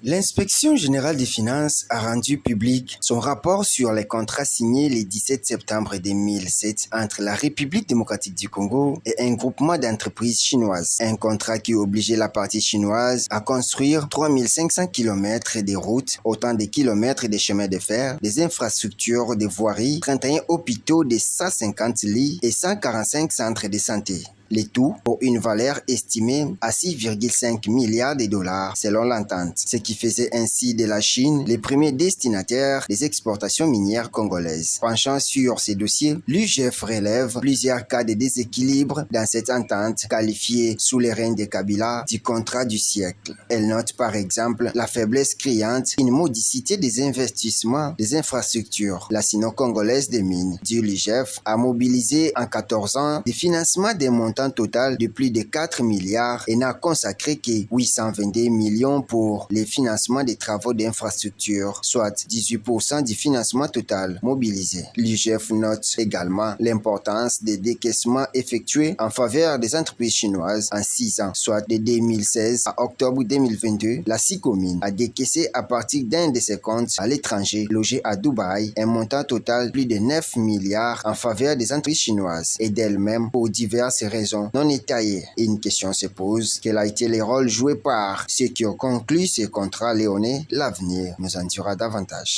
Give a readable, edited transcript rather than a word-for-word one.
L'Inspection générale des finances a rendu public son rapport sur les contrats signés le 17 septembre 2007 entre la République démocratique du Congo et un groupement d'entreprises chinoises. Un contrat qui obligeait la partie chinoise à construire 3500 km de routes, autant de kilomètres de chemins de fer, des infrastructures de voirie, 31 hôpitaux de 150 lits et 145 centres de santé. Le tout pour une valeur estimée à 6,5 milliards de dollars selon l'entente, ce qui faisait ainsi de la Chine le premier destinataire des exportations minières congolaises. Penchant sur ces dossiers, l'UGF relève plusieurs cas de déséquilibre dans cette entente qualifiée sous les règne de Kabila du contrat du siècle. Elle note par exemple la faiblesse criante, une modicité des investissements des infrastructures. La sino-congolaise des mines du l'UGF a mobilisé en 14 ans des financements des montants total de plus de 4 milliards et n'a consacré que 822 millions pour les financements des travaux d'infrastructure, soit 18% du financement total mobilisé. L'UGF note également l'importance des décaissements effectués en faveur des entreprises chinoises en 6 ans, soit de 2016 à octobre 2022. La SICOMINE a décaissé à partir d'un de ses comptes à l'étranger, logé à Dubaï, un montant total de plus de 9 milliards en faveur des entreprises chinoises et d'elles-mêmes pour diverses raisons non étayées. Une question se pose: quel a été le rôle joué par ceux qui ont conclu ces contrats léonais? L'avenir nous en dira davantage.